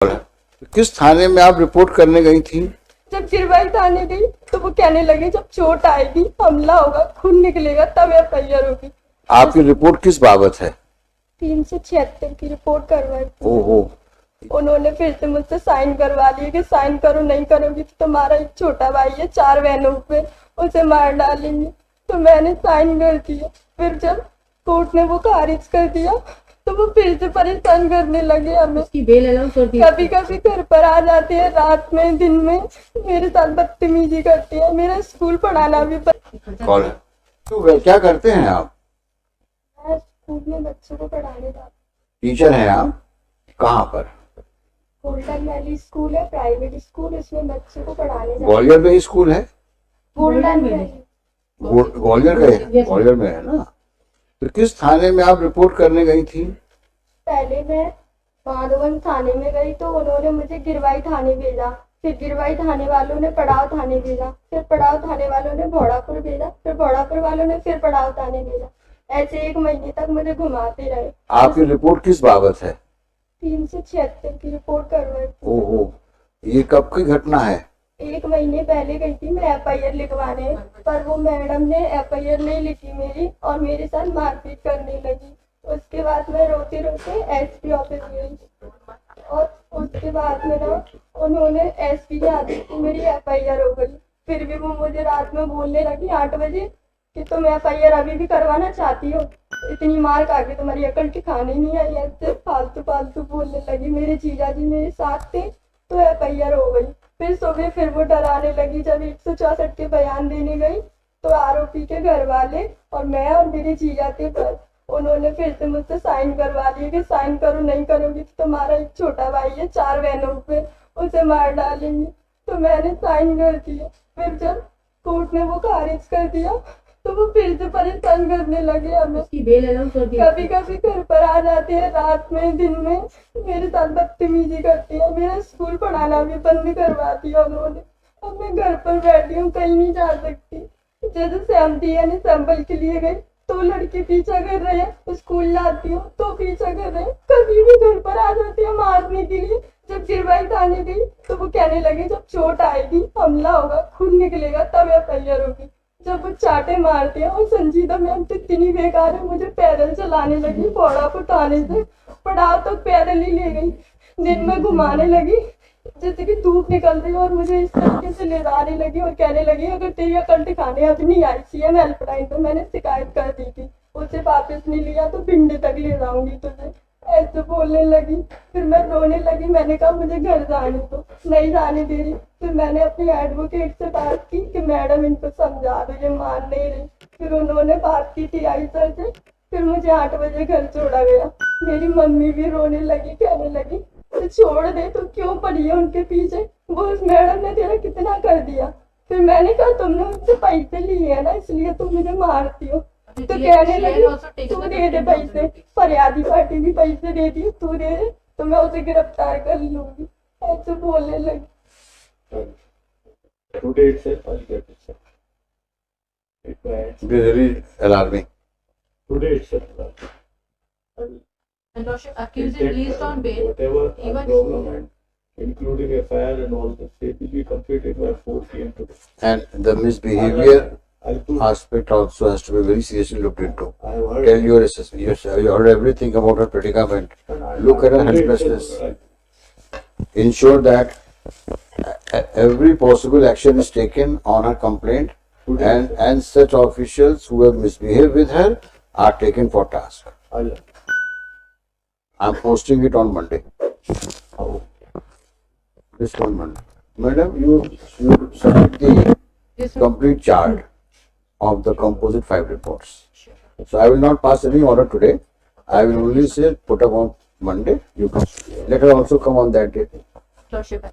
तो किस थाने में आप रिपोर्ट करने गई थी? जब गिरवाई थाने गई तो वो कहने लगे जब चोट आएगी, हमला होगा, खून निकलेगा तब एफआईआर होगी। आपकी रिपोर्ट किस बाबत है? 376 की रिपोर्ट करवाई। ओहो। उन्होंने फिर से मुझसे साइन करवा लिए कि साइन करो, नहीं करोगी तो तुम्हारा एक छोटा भाई है 4 बहनों पे, उसे मार डालेंगे। तो मैंने साइन कर दिया। फिर जब कोर्ट ने वो खारिज कर दिया तो वो फिर से परेशान करने लगे हमें। कभी कभी घर पर आ जाते हैं रात में, दिन में मेरे साथ बदतमीजी करते हैं। मेरा स्कूल पढ़ाना भी कौन है? तो क्या करते हैं आप? मैं स्कूल में बच्चों को पढ़ाने जाती हूँ। टीचर हैं आप? कहाँ पर? गोल्डन वैली स्कूल है, प्राइवेट स्कूल, इसमें बच्चों को पढ़ाने जाती हूँ। ग्वालियर में ही स्कूल है? गोल्डन वैली ग्वालियर में है ना? तो किस थाने में आप रिपोर्ट करने गई थी? पहले मैं माधवन थाने में गई तो उन्होंने मुझे गिरवाई थाने भेजा। फिर गिरवाई थाने वालों ने पड़ाव थाने भेजा। फिर पड़ाव थाने वालों ने भोड़ापुर भेजा। फिर भोड़ापुर वालों ने फिर पड़ाव थाने भेजा। ऐसे 1 महीने तक मुझे घुमाते रहे। आपकी रिपोर्ट किस बाबत है? 376 की रिपोर्ट करवाई। ओहो, ये कब की घटना है? 1 महीने पहले गई थी मैं एफआईआर लिखवाने, पर वो मैडम ने एफआईआर नहीं लिखी मेरी और मेरे साथ मारपीट करने लगी। उसके बाद मैं रोते रोते एसपी ऑफिस गई और उसके बाद में ना उन्होंने एसपी के आदेश से मेरी एफआईआर हो गई। फिर भी वो मुझे रात में बोलने लगी 8 बजे कि तुम एफआईआर अभी भी करवाना चाहती हो, इतनी मार खा के तुम्हारी अकल ठिकाने नहीं आई। ऐसे फालतू फालतू बोलने लगी। मेरे जीजा जी मेरे साथ थे तो एफआईआर हो गई। फिर सुबह फिर वो डराने लगी। जब 164 के बयान देने गई तो आरोपी के घर वाले और मैं और मेरे जीजा थे पर उन्होंने फिर से मुझसे साइन करवा लिए कि साइन करो, नहीं करोगी तो तुम्हारा एक छोटा भाई है 4 बहनों पे, उसे मार डालेंगे। तो मैंने साइन कर दिया। फिर जब कोर्ट ने वो खारिज कर दिया तो वो फिर से परेशान करने लगे हमें। कभी कभी घर पर आ जाते हैं रात में, दिन में मेरे साथ बदतमीजी करते हैं। मेरा स्कूल पढ़ाना भी बंद करवा दिया उन्होंने। अब मैं घर पर बैठी हूँ, कहीं नहीं जा सकती। जैसे सहमति यानी संभल के लिए गई तो लड़के पीछा कर रहे हैं, स्कूल जाती हूँ तो पीछा कर रहे हैं। कभी भी घर पर आ जाते हैं मारने के लिए। जब गिरवाई थाने गई तो वो कहने लगे जब चोट आएगी, हमला होगा, खून निकलेगा तब एफआईआर होगी। जब वो चाटे मारते हैं और संजीदा मैम तो इतनी बेकार है, मुझे पैदल चलाने लगी। भोड़ापुर थाने से पड़ाव तक पैदल ही ले गई। दिन में घुमाने लगी जैसे कि धूप निकल रही और मुझे इस तरीके से ले जाने लगी और कहने लगी अगर तेरी अकल ठिकाने अब नहीं आई सीएम हेल्पलाइन तो मैंने शिकायत कर दी थी, उसे वापस नहीं लिया तो भिंडी तक ले जाऊंगी तुझे, ऐसे बोलने लगी। फिर मैं रोने लगी। मैंने कहा मुझे घर जाने दो, नहीं जाने दे रही। फिर मैंने अपनी एडवोकेट से बात की कि मैडम इनको समझा दो, ये मान नहीं रही। फिर उन्होंने बात की टीआई सर से। फिर मुझे 8 बजे घर छोड़ा गया। मेरी मम्मी भी रोने लगी, कहने लगी तो छोड़ दे, तो क्यों पड़ी है उनके पीछे, वो उस मैडम ने तेरा कितना कर दिया। फिर मैंने कहा तुमने मुझसे पैसे लिए है ना इसलिए तुम मुझे मारती हो। तो कहने लगी तू दे दे पैसे, फरियादी पार्टी भी पैसे देती है, तू दे दे तो मैं उसे गिरफ्तार कर लूंगी, ऐसे बोलने लगी। Today itself, I'll get it. It is very alarming. Today itself. And Lordship, accused is released on bail. Whatever Even government, including FIR and all the state, will be completed by 4 p.m. today. And the misbehavior I'll put, aspect also has to be very seriously looked into. I have heard. Tell your assessment. You heard everything about her predicament. Look at her helplessness. Ensure that every possible action is taken on her complaint, and such officials who have misbehaved with her are taken for task. I'm posting it on Monday. This one Monday. Madam, you submit the complete chart of the composite 5 reports. So I will not pass any order today. I will only say put up on Monday. You come. Let her also come on that day. Lordship.